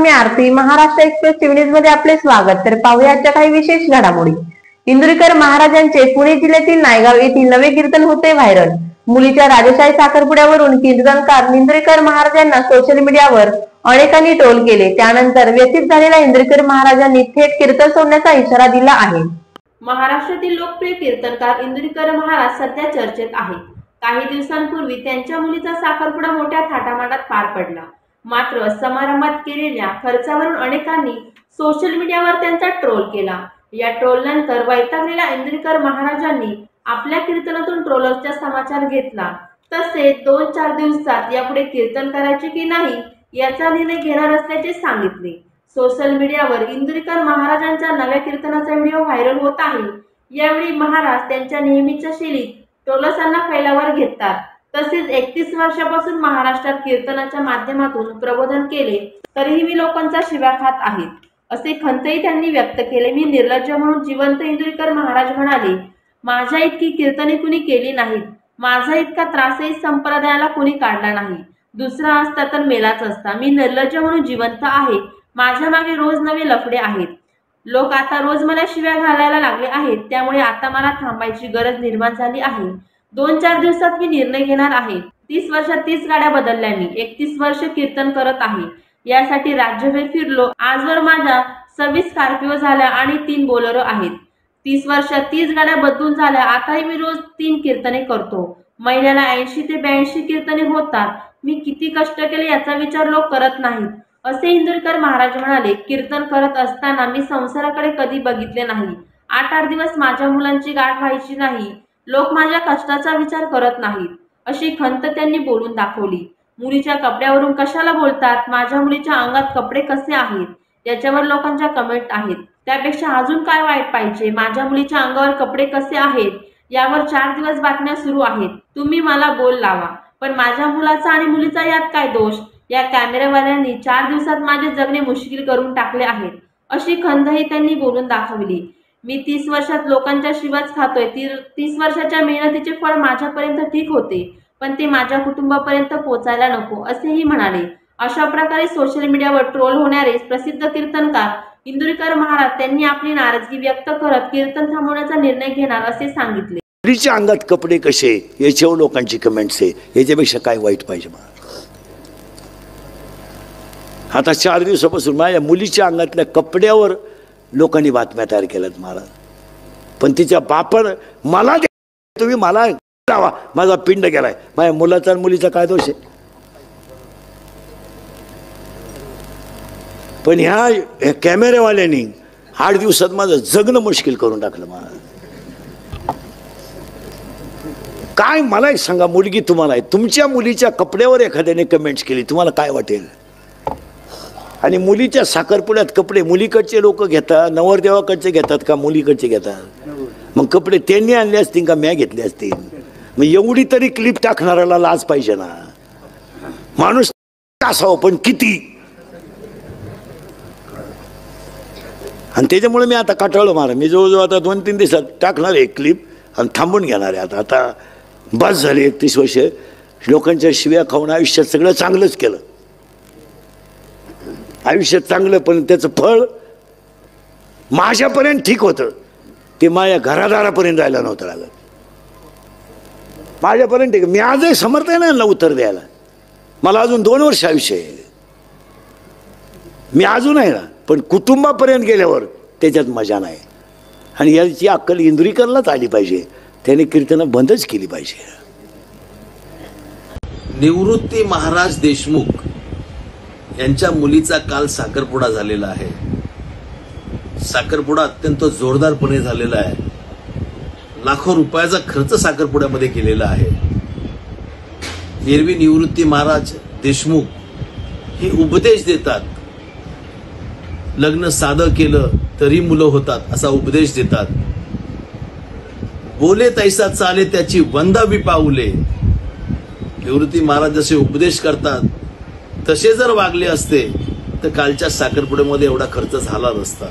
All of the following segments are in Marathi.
मी आरती. महाराष्ट्र एक्सप्रेस टीव्ही न्यूज मध्ये आपले स्वागत. तर पाहूया आजच्या काही विशेष घडामोडी. इंदुरीकर महाराजांचे पुणे जिल्ह्यातील नायगाव येथील नवे कीर्तन होते व्हायरल. मुलीच्या राजेशाही साखरपुड्यावरून कीर्तनकार इंदुरीकर महाराजांना सोशल मीडियावर अनेकांनी ट्रोल केले. त्यानंतर व्यथित झालेल्या इंदुरीकर महाराजांनी थेट कीर्तन सोडण्याचा इशारा दिला आहे. महाराष्ट्रातील लोकप्रिय कीर्तनकार इंदुरीकर महाराज सध्या चर्चेत आहेत. काही दिवसांपूर्वी त्यांच्या मुलीचा साखरपुडा मोठ्या थाटामाटात पार पडला. मात्र समारंभात केलेल्या खर्चावरून अनेकांनी सोशल मीडियावर त्यांचा ट्रोल केला. या ट्रोल नंतर वैतागलेल्या इंदुरीकर महाराजांनी आपल्या कीर्तनातून ट्रोलर्सचा समाचार घेतला. तसेच 2-4 दिवसात यापुढे कीर्तन करायचे की नाही याचा निर्णय घेणार असल्याचे सांगितले. सोशल मीडियावर इंदुरीकर महाराजांच्या नव्या कीर्तनाचा व्हिडिओ व्हायरल होत आहे. यावेळी महाराज त्यांच्या नेहमीच्या शैलीत ट्रोलर्सांना फैलावर घेतात. तसेच 31 वर्षापासून महाराष्ट्रात कीर्तनाच्या माध्यमातून प्रबोधन केले तरीही मी लोकांचा शिव्या खात आहे असे खंतही त्यांनी व्यक्त केले. मी निर्लज्ज म्हणून जिवंत इंदुरीकर महाराज म्हणाले, माझ्या इतकी कीर्तने कुणी केली नाहीत. माझा इतका त्रासही संप्रदायाला कुणी काढला नाही. दुसरा असता तर मेलाच असता. मी निर्लज्ज म्हणून जिवंत आहे. माझ्या मागे रोज नवे लफडे आहेत. लोक आता रोज मला शिव्या घालायला लागले आहेत. त्यामुळे आता मला थांबायची गरज निर्माण झाली आहे. 2-4 दिवसात मी निर्णय घेणार आहे. 30 वर्षात 30 गाड्या बदलल्या. मी 31 वर्ष कीर्तन करत आहे. यासाठी राज्यभर फिरलो. आजवर माझ्या 26 स्कॉर्पिओ झाल्या आणि 3 बोलेरो आहेत. 30 वर्षात 30 गाड्या बदलून झाल्या. आताही मी रोज 3 कीर्तने करतो. महिन्याला 80 ते 82 कीर्तने होतात. मी किती कष्ट केले याचा विचार लोक करत नाहीत असे इंदुरीकर महाराज म्हणाले. कीर्तन करत असताना मी संसाराकडे कधी बघितले नाही. 8-8 दिवस माझ्या मुलांची गाठ व्हायची नाही. लोक माझ्या कष्टाचा विचार करत नाहीत अशी खंत त्यांनी बोलून दाखवली. मुलीच्या कपड्यावरून कशाला बोलतात? माझ्या मुलीच्या अंगात कपडे कसे आहेत याच्यावर लोकांच्या कमेंट आहेत. त्यापेक्षा अजून काय वाईट पाहिजे? माझ्या मुलीच्या अंगावर कपडे कसे आहेत यावर 4 दिवस बातम्या सुरू आहेत. तुम्ही मला बोल लावा, पण माझ्या मुलाचा आणि मुलीचा यात काय दोष? या कॅमेरावाल्यांनी 4 दिवसात माझे जगणे मुश्किल करून टाकले आहेत अशी खंतही त्यांनी बोलून दाखवली. मी 30 वर्षात लोकांच्या शिवाच खातोय. 30 वर्षाच्या मेहनतीचे फळ माझ्यापर्यंत ठीक होते, पण ते माझ्या कुटुंबापर्यंत पोचायला नको असेही म्हणाले. अशा प्रकारे सोशल मीडियावर ट्रोल होणारे प्रसिद्ध कीर्तनकार इंदुरीकर महाराज त्यांनी आपली नाराजगी व्यक्त करत कीर्तन थांबवण्याचा निर्णय घेणार असे सांगितले. मुलीच्या अंगात कपडे कसे याच्यावर लोकांची कमेंट्स आहे. याच्यापेक्षा काय वाईट पाहिजे? आता 4 दिवसापासून माझ्या मुलीच्या अंगातल्या कपड्यावर लोकांनी बातम्या तयार केल्यात महाराज. पण तिच्या बापानं मला तुम्ही मला लावा, माझा पिंड गेलाय. माझ्या मुलाचा आणि मुलीचा काय दोष आहे? पण ह्या कॅमेरेवाल्यांनी 8 दिवसात माझं जगणं मुश्किल करून टाकलं महाराज. काय मला एक सांगा, मुलगी तुम्हाला आहे, तुमच्या मुलीच्या कपड्यावर एखाद्याने कमेंट्स केली, तुम्हाला काय वाटेल? आणि मुलीच्या साखरपुड्यात कपडे मुलीकडचे लोक घेतात, नवरदेवाकडचे घेतात का मुलीकडचे घेतात? मग कपडे त्यांनी आणले असतील का म्या घेतले असतील? मग एवढी तरी क्लिप टाकणाऱ्याला लाज पाहिजे ना. माणूस असावं पण किती. आणि त्याच्यामुळे मी आता काटाळलो मारा. मी जवळजवळ आता 2-3 दिवसात टाकणार आहे क्लिप आणि थांबून घेणार आहे. आता बस झाली. 31 वर्ष लोकांच्या शिव्या खाऊन आयुष्यात सगळं चांगलंच केलं. आयुष्यात चांगलं, पण त्याचं फळ माझ्यापर्यंत ठीक होतं. ते माझ्या घरादारापर्यंत जायला नव्हतं लागत. माझ्यापर्यंत ठीक. मी आजही समर्थ आहे ना उत्तर द्यायला. मला अजून 2 वर्ष आयुष्य आहे. मी अजून आहे ना, पण कुटुंबापर्यंत गेल्यावर त्याच्यात मजा नाही. आणि याची अक्कल इंदुरीकरलाच आली पाहिजे. त्याने कीर्तनं बंदच केली पाहिजे. निवृत्ती महाराज देशमुख यांच्या मुलीचा काल साखरपुडा झालेला आहे. साखरपुडा अत्यंत जोरदारपणे झालेला आहे. लाखो रुपयाचा खर्च साखरपुड्यामध्ये केलेला आहे. एरवी निवृत्ती महाराज देशमुख हे उपदेश देतात. लग्न साधं केलं तरी मुलं होतात असा उपदेश देतात. बोले तैसा चाले त्याची वंदावी पाऊले. निवृत्ती महाराज जसे उपदेश करतात तसे जर वागले असते तर कालच्या साखरपुड्यामध्ये एवढा खर्च झाला नसता.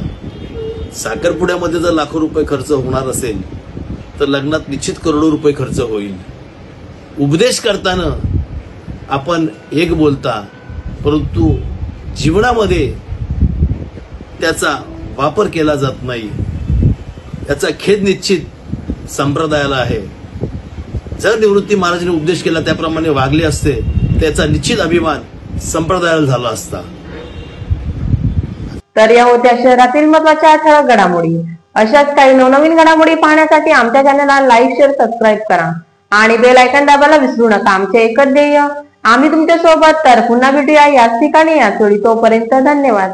साखरपुड्यामध्ये जर लाखो रुपये खर्च होणार असेल तर लग्नात निश्चित करोडो रुपये खर्च होईल. उपदेश करताना आपण एक बोलता, परंतु जीवनामध्ये त्याचा वापर केला जात नाही, याचा खेद निश्चित संप्रदायाला आहे. जर निवृत्ती महाराजांनी उपदेश केला त्याप्रमाणे वागले असते त्याचा निश्चित अभिमान संप्रदायाला झाला असता. तर या होत्या शहरातील महत्त्वाच्या ठळक घडामोडी. अशाच काही नवनवीन घडामोडी पाहण्यासाठी आमच्या चॅनलला लाईक, शेअर, सबस्क्राईब करा आणि बेल आयकॉन दाबायला विसरू नका. आमचे एकच ध्येय, आम्ही तुमच्या सोबत. तर पुन्हा भेटूया याच ठिकाणी याच वेळी. तोपर्यंत धन्यवाद.